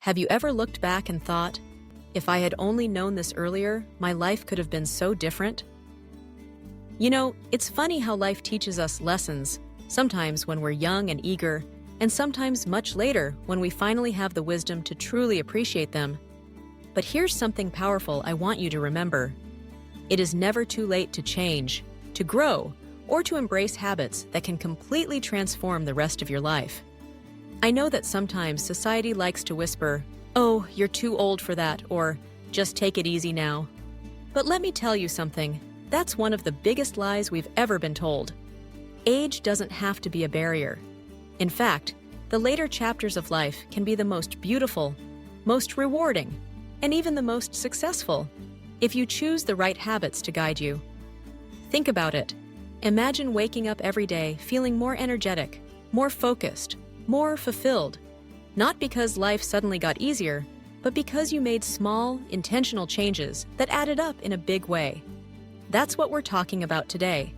Have you ever looked back and thought, if I had only known this earlier, my life could have been so different? You know, it's funny how life teaches us lessons, sometimes when we're young and eager, and sometimes much later when we finally have the wisdom to truly appreciate them. But here's something powerful I want you to remember. It is never too late to change, to grow, or to embrace habits that can completely transform the rest of your life. I know that sometimes society likes to whisper, "Oh, you're too old for that," or "Just take it easy now." But let me tell you something, that's one of the biggest lies we've ever been told. Age doesn't have to be a barrier. In fact, the later chapters of life can be the most beautiful, most rewarding, and even the most successful, if you choose the right habits to guide you. Think about it. Imagine waking up every day feeling more energetic, more focused, more fulfilled, not because life suddenly got easier, but because you made small, intentional changes that added up in a big way. That's what we're talking about today.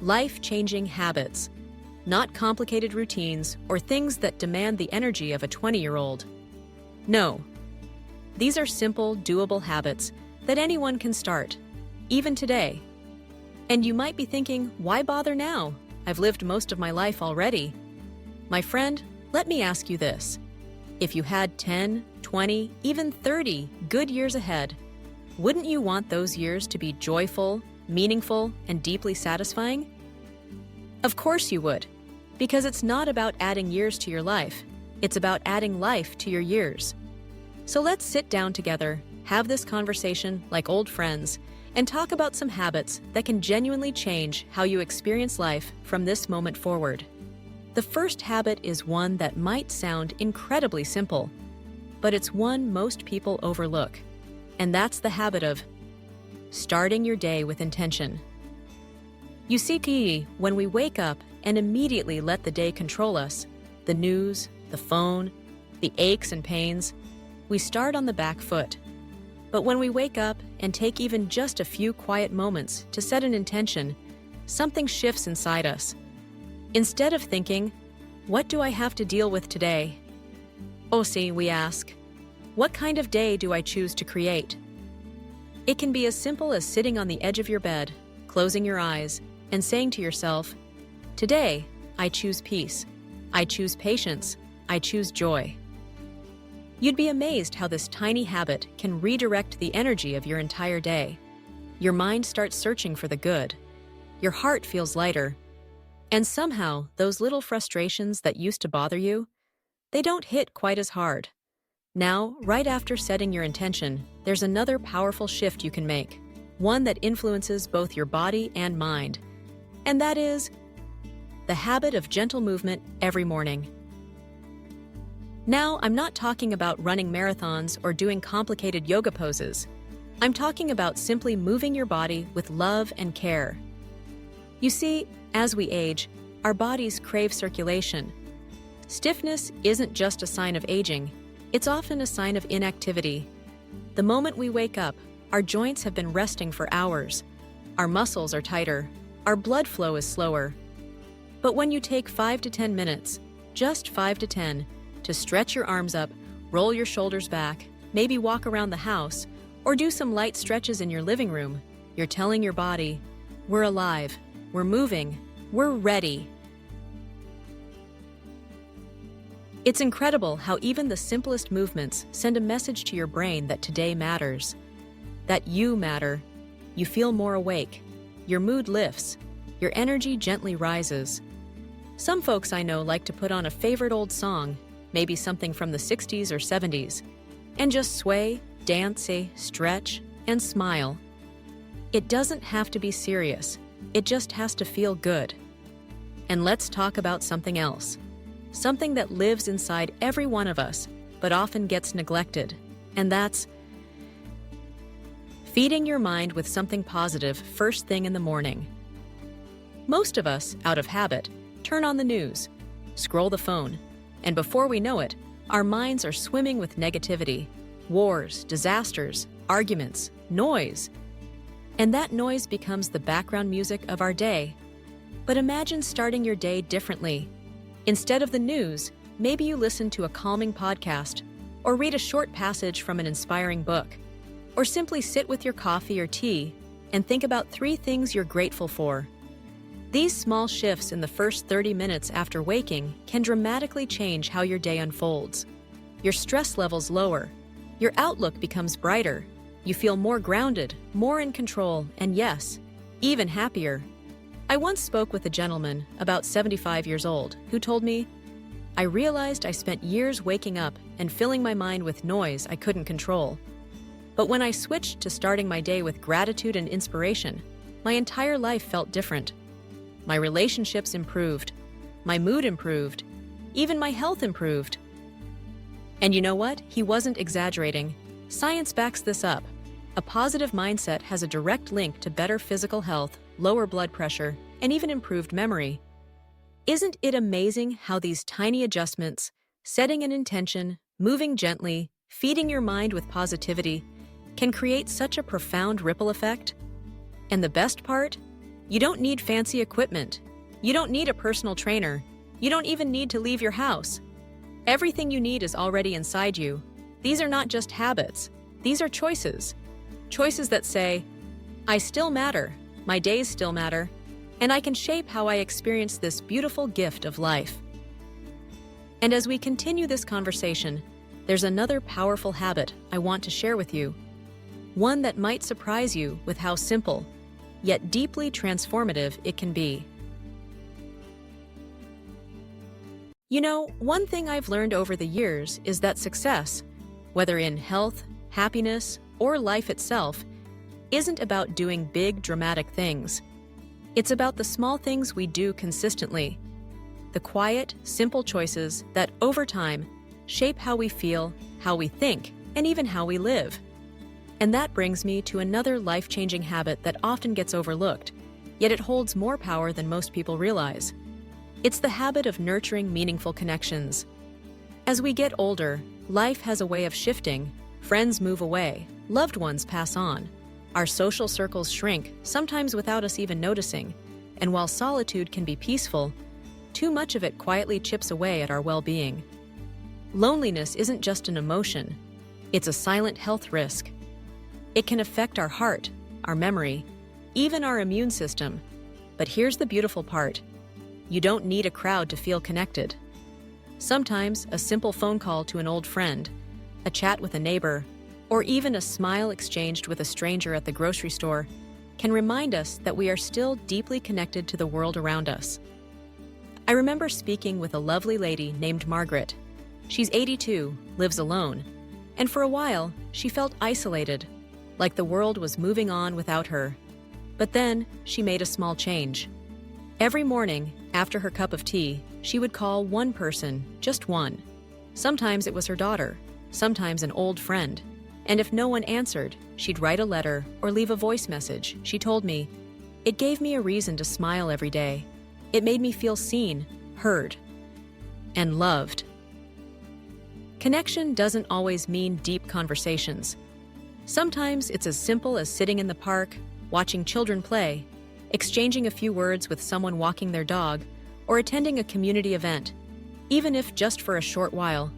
Life-changing habits, not complicated routines or things that demand the energy of a 20-year-old. No, these are simple, doable habits that anyone can start, even today. And you might be thinking, why bother now? I've lived most of my life already. My friend, let me ask you this. If you had 10, 20, even 30 good years ahead, wouldn't you want those years to be joyful, meaningful, and deeply satisfying? Of course you would, because it's not about adding years to your life, it's about adding life to your years. So let's sit down together, have this conversation like old friends, and talk about some habits that can genuinely change how you experience life from this moment forward. The first habit is one that might sound incredibly simple, but it's one most people overlook, and that's the habit of starting your day with intention. You see, when we wake up and immediately let the day control us, the news, the phone, the aches and pains, we start on the back foot. But when we wake up and take even just a few quiet moments to set an intention, something shifts inside us. Instead of thinking, "What do I have to deal with today?" we ask, "What kind of day do I choose to create?" It can be as simple as sitting on the edge of your bed, closing your eyes, and saying to yourself, "Today, I choose peace. I choose patience. I choose joy." You'd be amazed how this tiny habit can redirect the energy of your entire day. Your mind starts searching for the good. Your heart feels lighter. And somehow, those little frustrations that used to bother you, they don't hit quite as hard. Now, right after setting your intention, there's another powerful shift you can make, one that influences both your body and mind. And that is the habit of gentle movement every morning. Now, I'm not talking about running marathons or doing complicated yoga poses. I'm talking about simply moving your body with love and care. You see, as we age, our bodies crave circulation. Stiffness isn't just a sign of aging, it's often a sign of inactivity. The moment we wake up, our joints have been resting for hours. Our muscles are tighter, our blood flow is slower. But when you take 5 to 10 minutes, just 5 to 10, to stretch your arms up, roll your shoulders back, maybe walk around the house, or do some light stretches in your living room, you're telling your body, "We're alive, we're moving, we're ready." It's incredible how even the simplest movements send a message to your brain that today matters, that you matter. You feel more awake, your mood lifts, your energy gently rises. Some folks I know like to put on a favorite old song, maybe something from the 60s or 70s, and just sway, dance, stretch, and smile. It doesn't have to be serious, it just has to feel good. And let's talk about something else, something that lives inside every one of us, but often gets neglected, and that's feeding your mind with something positive first thing in the morning. Most of us, out of habit, turn on the news, scroll the phone, and before we know it, our minds are swimming with negativity, wars, disasters, arguments, noise. And that noise becomes the background music of our day. But imagine starting your day differently. Instead of the news, maybe you listen to a calming podcast, or read a short passage from an inspiring book, or simply sit with your coffee or tea and think about 3 things you're grateful for. These small shifts in the first 30 minutes after waking can dramatically change how your day unfolds. Your stress levels lower, your outlook becomes brighter, you feel more grounded, more in control, and yes, even happier. I once spoke with a gentleman, about 75 years old, who told me, "I realized I spent years waking up and filling my mind with noise I couldn't control. But when I switched to starting my day with gratitude and inspiration, my entire life felt different. My relationships improved, my mood improved, even my health improved." And you know what? He wasn't exaggerating. Science backs this up. A positive mindset has a direct link to better physical health, lower blood pressure, and even improved memory. Isn't it amazing how these tiny adjustments, setting an intention, moving gently, feeding your mind with positivity, can create such a profound ripple effect? And the best part? You don't need fancy equipment. You don't need a personal trainer. You don't even need to leave your house. Everything you need is already inside you. These are not just habits. These are choices. Choices that say, "I still matter, my days still matter, and I can shape how I experience this beautiful gift of life." And as we continue this conversation, there's another powerful habit I want to share with you. One that might surprise you with how simple, yet deeply transformative it can be. You know, one thing I've learned over the years is that success, whether in health, happiness, or life itself, isn't about doing big, dramatic things. It's about the small things we do consistently, the quiet, simple choices that, over time, shape how we feel, how we think, and even how we live. And that brings me to another life-changing habit that often gets overlooked, yet it holds more power than most people realize. It's the habit of nurturing meaningful connections. As we get older, life has a way of shifting. Friends move away, loved ones pass on. Our social circles shrink, sometimes without us even noticing. And while solitude can be peaceful, too much of it quietly chips away at our well-being. Loneliness isn't just an emotion, it's a silent health risk. It can affect our heart, our memory, even our immune system. But here's the beautiful part. You don't need a crowd to feel connected. Sometimes a simple phone call to an old friend, a chat with a neighbor, or even a smile exchanged with a stranger at the grocery store can remind us that we are still deeply connected to the world around us. I remember speaking with a lovely lady named Margaret. She's 82, lives alone, and for a while, she felt isolated, like the world was moving on without her. But then, she made a small change. Every morning, after her cup of tea, she would call one person, just one. Sometimes it was her daughter, sometimes an old friend. And if no one answered, she'd write a letter or leave a voice message. She told me, "It gave me a reason to smile every day. It made me feel seen, heard, and loved." Connection doesn't always mean deep conversations. Sometimes it's as simple as sitting in the park, watching children play, exchanging a few words with someone walking their dog, or attending a community event. Even if just for a short while,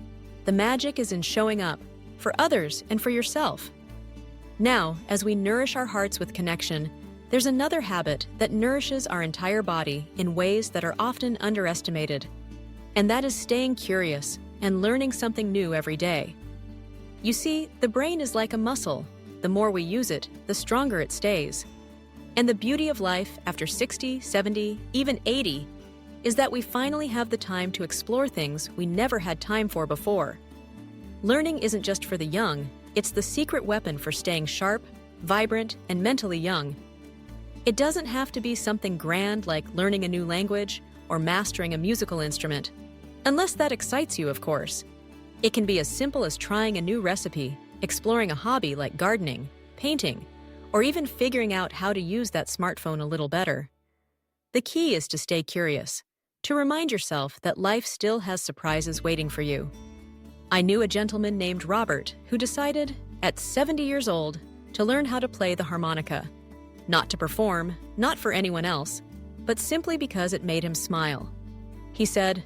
the magic is in showing up, for others and for yourself. Now, as we nourish our hearts with connection, there's another habit that nourishes our entire body in ways that are often underestimated. And that is staying curious and learning something new every day. You see, the brain is like a muscle. The more we use it, the stronger it stays. And the beauty of life after 60, 70, even 80, is that we finally have the time to explore things we never had time for before. Learning isn't just for the young, it's the secret weapon for staying sharp, vibrant, and mentally young. It doesn't have to be something grand like learning a new language or mastering a musical instrument, unless that excites you, of course. It can be as simple as trying a new recipe, exploring a hobby like gardening, painting, or even figuring out how to use that smartphone a little better. The key is to stay curious, to remind yourself that life still has surprises waiting for you. I knew a gentleman named Robert who decided, at 70 years old, to learn how to play the harmonica. Not to perform, not for anyone else, but simply because it made him smile. He said,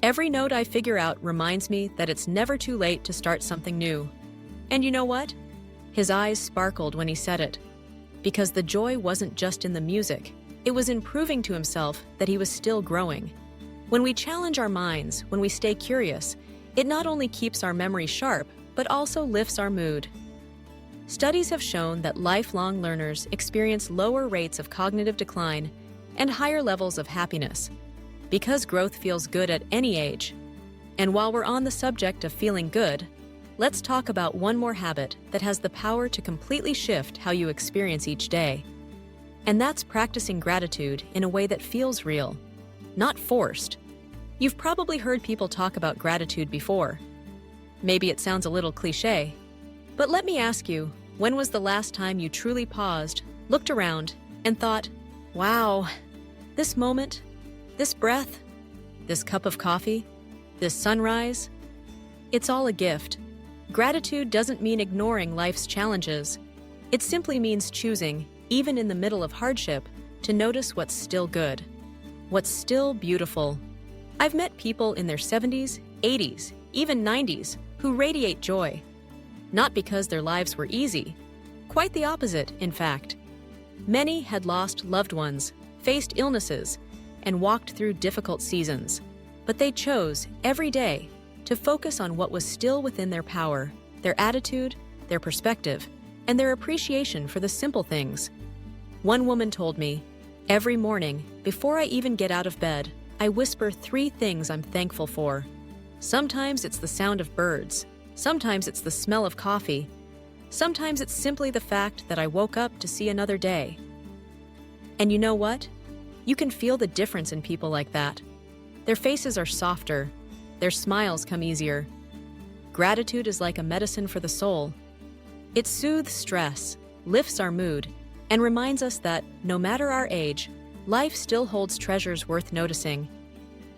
Every note I figure out reminds me that it's never too late to start something new. And you know what? His eyes sparkled when he said it. Because the joy wasn't just in the music, it was in proving to himself that he was still growing. When we challenge our minds, when we stay curious, it not only keeps our memory sharp, but also lifts our mood. Studies have shown that lifelong learners experience lower rates of cognitive decline and higher levels of happiness, because growth feels good at any age. And while we're on the subject of feeling good, let's talk about one more habit that has the power to completely shift how you experience each day. And that's practicing gratitude in a way that feels real, not forced. You've probably heard people talk about gratitude before. Maybe it sounds a little cliché, but let me ask you, when was the last time you truly paused, looked around, and thought, wow, this moment, this breath, this cup of coffee, this sunrise? It's all a gift. Gratitude doesn't mean ignoring life's challenges. It simply means choosing, even in the middle of hardship, to notice what's still good, what's still beautiful. I've met people in their 70s, 80s, even 90s who radiate joy. Not because their lives were easy. Quite the opposite, in fact. Many had lost loved ones, faced illnesses, and walked through difficult seasons. But they chose, every day, to focus on what was still within their power, their attitude, their perspective, and their appreciation for the simple things. One woman told me, every morning, before I even get out of bed, I whisper 3 things I'm thankful for. Sometimes it's the sound of birds. Sometimes it's the smell of coffee. Sometimes it's simply the fact that I woke up to see another day. And you know what? You can feel the difference in people like that. Their faces are softer. Their smiles come easier. Gratitude is like a medicine for the soul. It soothes stress, lifts our mood, and reminds us that, no matter our age, life still holds treasures worth noticing.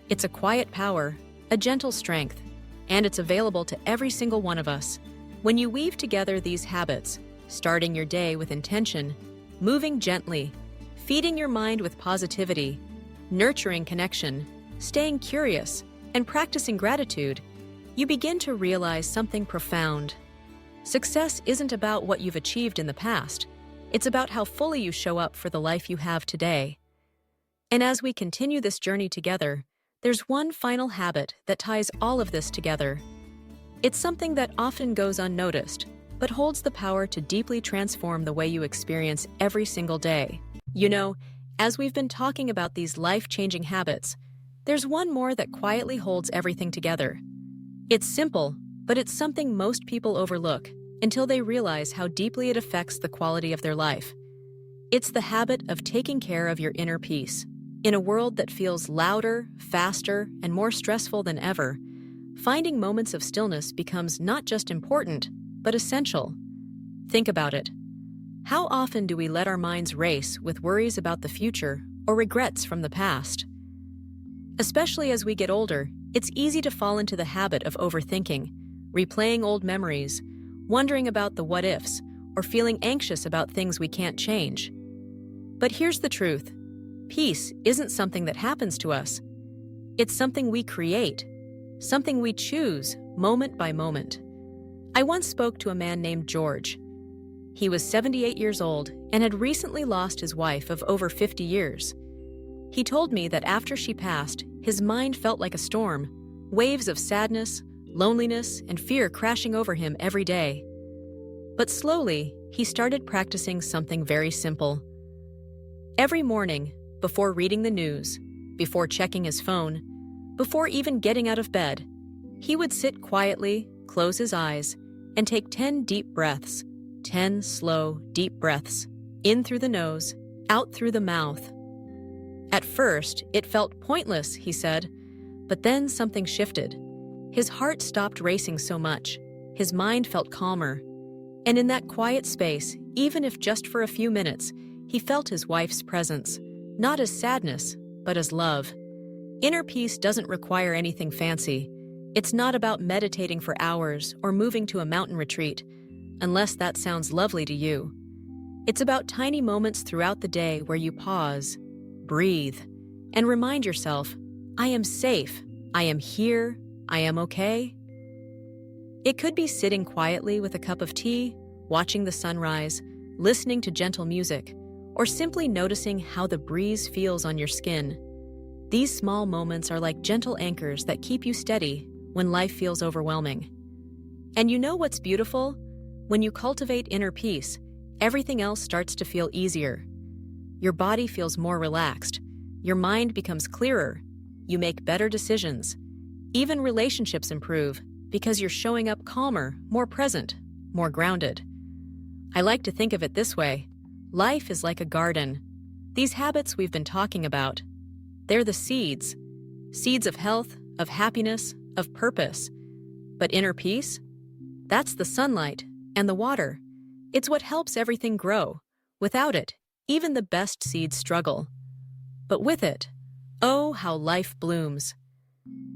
It's a quiet power, a gentle strength, and it's available to every single one of us. When you weave together these habits, starting your day with intention, moving gently, feeding your mind with positivity, nurturing connection, staying curious, and practicing gratitude, you begin to realize something profound. Success isn't about what you've achieved in the past. It's about how fully you show up for the life you have today. And as we continue this journey together, there's one final habit that ties all of this together. It's something that often goes unnoticed, but holds the power to deeply transform the way you experience every single day. You know, as we've been talking about these life-changing habits, there's one more that quietly holds everything together. It's simple, but it's something most people overlook until they realize how deeply it affects the quality of their life. It's the habit of taking care of your inner peace. In a world that feels louder, faster, and more stressful than ever, finding moments of stillness becomes not just important, but essential. Think about it. How often do we let our minds race with worries about the future or regrets from the past? Especially as we get older, it's easy to fall into the habit of overthinking, replaying old memories, wondering about the what-ifs, or feeling anxious about things we can't change. But here's the truth. Peace isn't something that happens to us. It's something we create, something we choose moment by moment. I once spoke to a man named George. He was 78 years old and had recently lost his wife of over 50 years. He told me that after she passed, his mind felt like a storm, waves of sadness, loneliness, and fear crashing over him every day. But slowly, he started practicing something very simple. Every morning, before reading the news, before checking his phone, before even getting out of bed, he would sit quietly, close his eyes, and take 10 deep breaths. 10 slow, deep breaths, in through the nose, out through the mouth. At first, it felt pointless, he said, but then something shifted. His heart stopped racing so much. His mind felt calmer. And in that quiet space, even if just for a few minutes, he felt his wife's presence, not as sadness, but as love. Inner peace doesn't require anything fancy. It's not about meditating for hours or moving to a mountain retreat, unless that sounds lovely to you. It's about tiny moments throughout the day where you pause, breathe, and remind yourself, I am safe, I am here, I am okay. It could be sitting quietly with a cup of tea, watching the sunrise, listening to gentle music, or simply noticing how the breeze feels on your skin. These small moments are like gentle anchors that keep you steady when life feels overwhelming. And you know what's beautiful? When you cultivate inner peace, everything else starts to feel easier. Your body feels more relaxed. Your mind becomes clearer. You make better decisions. Even relationships improve because you're showing up calmer, more present, more grounded. I like to think of it this way. Life is like a garden. These habits we've been talking about, they're the seeds. Seeds of health, of happiness, of purpose. But inner peace? That's the sunlight and the water. It's what helps everything grow. Without it, even the best seeds struggle. But with it, oh, how life blooms.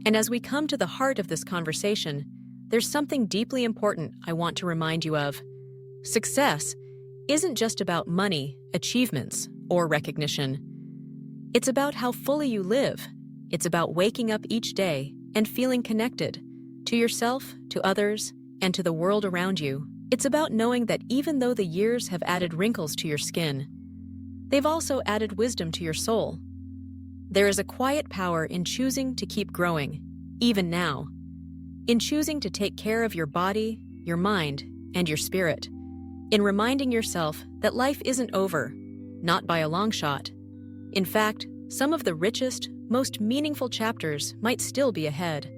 And as we come to the heart of this conversation, there's something deeply important I want to remind you of. Success isn't just about money, achievements, or recognition. It's about how fully you live. It's about waking up each day and feeling connected to yourself, to others, and to the world around you. It's about knowing that even though the years have added wrinkles to your skin, they've also added wisdom to your soul. There is a quiet power in choosing to keep growing, even now. In choosing to take care of your body, your mind, and your spirit. In reminding yourself that life isn't over, not by a long shot. In fact, some of the richest, most meaningful chapters might still be ahead.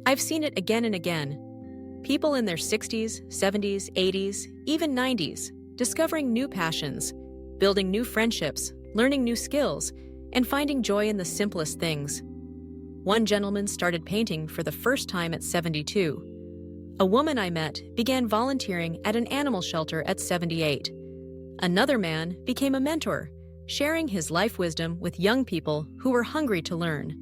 I've seen it again and again. People in their 60s, 70s, 80s, even 90s, discovering new passions, building new friendships, learning new skills, and finding joy in the simplest things. One gentleman started painting for the first time at 72. A woman I met began volunteering at an animal shelter at 78. Another man became a mentor, sharing his life wisdom with young people who were hungry to learn.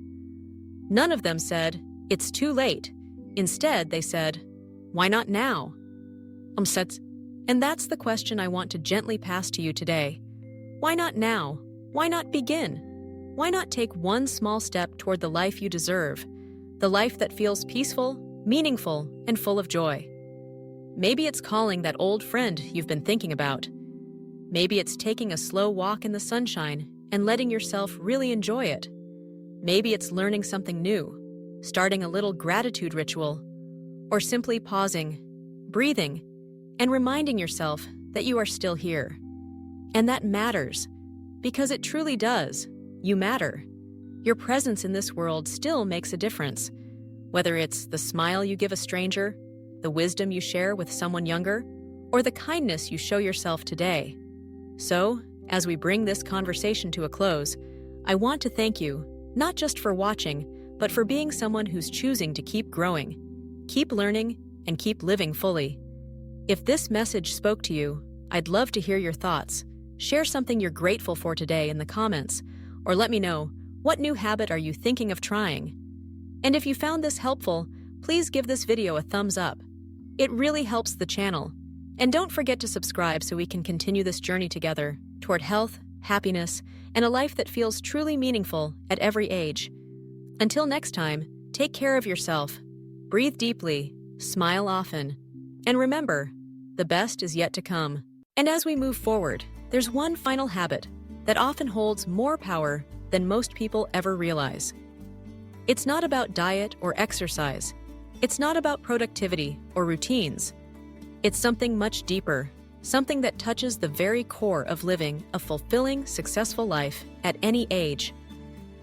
None of them said, "It's too late." Instead, they said, "Why not now?" And that's the question I want to gently pass to you today. Why not now? Why not begin? Why not take one small step toward the life you deserve? The life that feels peaceful, meaningful, and full of joy. Maybe it's calling that old friend you've been thinking about. Maybe it's taking a slow walk in the sunshine and letting yourself really enjoy it. Maybe it's learning something new, starting a little gratitude ritual, or simply pausing, breathing, and reminding yourself that you are still here. And that matters, because it truly does. You matter. Your presence in this world still makes a difference, whether it's the smile you give a stranger, the wisdom you share with someone younger, or the kindness you show yourself today. So, as we bring this conversation to a close, I want to thank you, not just for watching, but for being someone who's choosing to keep growing, keep learning, and keep living fully. If this message spoke to you, I'd love to hear your thoughts. Share something you're grateful for today in the comments, or let me know, what new habit are you thinking of trying? And if you found this helpful, please give this video a thumbs up. It really helps the channel. And don't forget to subscribe so we can continue this journey together toward health, happiness, and a life that feels truly meaningful at every age. Until next time, take care of yourself, breathe deeply, smile often, and remember, the best is yet to come. And as we move forward, there's one final habit that often holds more power than most people ever realize. It's not about diet or exercise. It's not about productivity or routines. It's something much deeper, something that touches the very core of living a fulfilling, successful life at any age.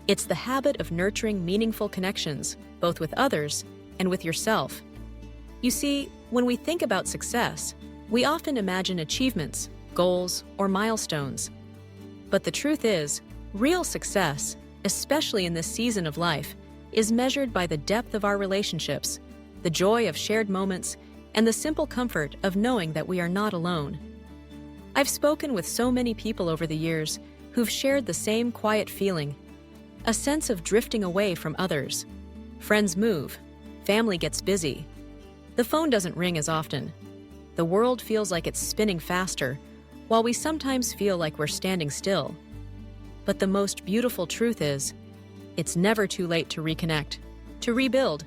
It's the habit of nurturing meaningful connections, both with others and with yourself. You see, when we think about success, we often imagine achievements, goals, or milestones. But the truth is, real success, especially in this season of life, is measured by the depth of our relationships, the joy of shared moments, and the simple comfort of knowing that we are not alone. I've spoken with so many people over the years who've shared the same quiet feeling, a sense of drifting away from others. Friends move, family gets busy. The phone doesn't ring as often. The world feels like it's spinning faster, while we sometimes feel like we're standing still. But the most beautiful truth is, it's never too late to reconnect, to rebuild,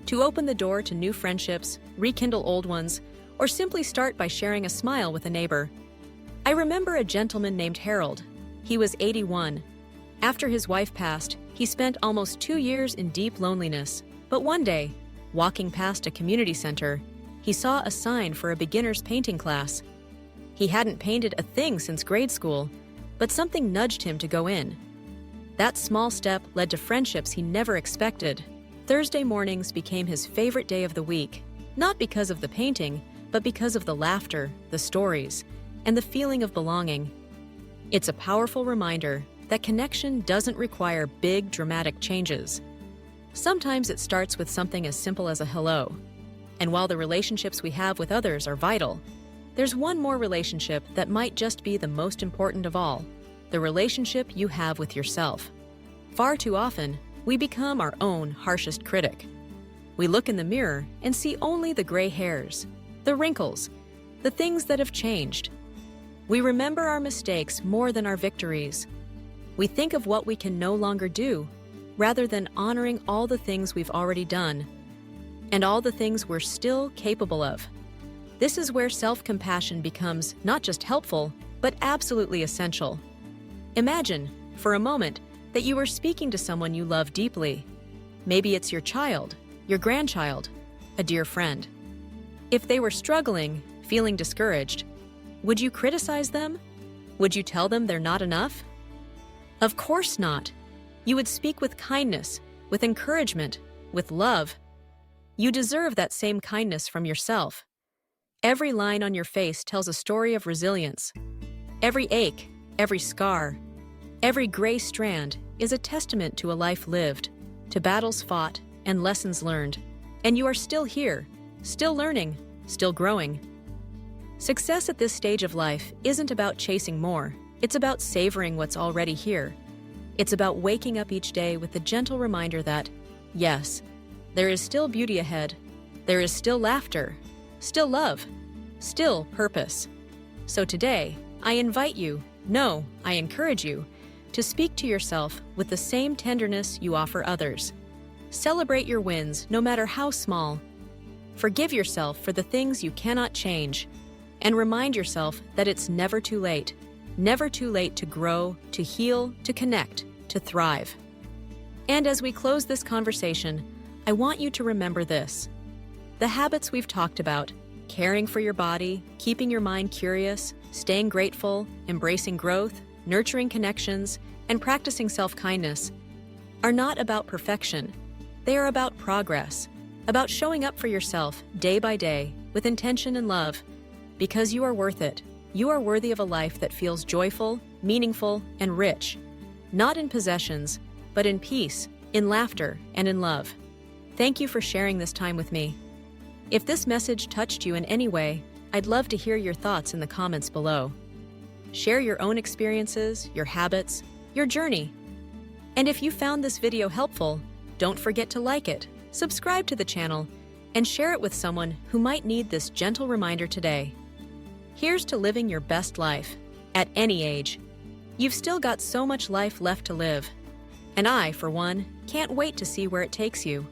to open the door to new friendships, rekindle old ones, or simply start by sharing a smile with a neighbor. I remember a gentleman named Harold. He was 81. After his wife passed, he spent almost 2 years in deep loneliness. But one day, walking past a community center, he saw a sign for a beginner's painting class. He hadn't painted a thing since grade school, but something nudged him to go in. That small step led to friendships he never expected. Thursday mornings became his favorite day of the week, not because of the painting, but because of the laughter, the stories, and the feeling of belonging. It's a powerful reminder that connection doesn't require big, dramatic changes. Sometimes it starts with something as simple as a hello. And while the relationships we have with others are vital, there's one more relationship that might just be the most important of all: the relationship you have with yourself. Far too often, we become our own harshest critic. We look in the mirror and see only the gray hairs, the wrinkles, the things that have changed. We remember our mistakes more than our victories. We think of what we can no longer do, rather than honoring all the things we've already done, and all the things we're still capable of. This is where self-compassion becomes not just helpful, but absolutely essential. Imagine, for a moment, that you are speaking to someone you love deeply. Maybe it's your child, your grandchild, a dear friend. If they were struggling, feeling discouraged, would you criticize them? Would you tell them they're not enough? Of course not. You would speak with kindness, with encouragement, with love. You deserve that same kindness from yourself. Every line on your face tells a story of resilience. Every ache, every scar, every gray strand is a testament to a life lived, to battles fought and lessons learned. And you are still here, still learning, still growing. Success at this stage of life isn't about chasing more. It's about savoring what's already here. It's about waking up each day with the gentle reminder that, yes, there is still beauty ahead. There is still laughter, still love, still purpose. So today, I invite you, no, I encourage you, to speak to yourself with the same tenderness you offer others. Celebrate your wins, no matter how small. Forgive yourself for the things you cannot change, and remind yourself that it's never too late. Never too late to grow, to heal, to connect, to thrive. And as we close this conversation, I want you to remember this. The habits we've talked about, caring for your body, keeping your mind curious, staying grateful, embracing growth, nurturing connections, and practicing self-kindness, are not about perfection. They are about progress, about showing up for yourself day by day with intention and love, because you are worth it. You are worthy of a life that feels joyful, meaningful, and rich, not in possessions, but in peace, in laughter, and in love. Thank you for sharing this time with me. If this message touched you in any way, I'd love to hear your thoughts in the comments below. Share your own experiences, your habits, your journey. And if you found this video helpful, don't forget to like it, subscribe to the channel, and share it with someone who might need this gentle reminder today. Here's to living your best life, at any age. You've still got so much life left to live. And I, for one, can't wait to see where it takes you.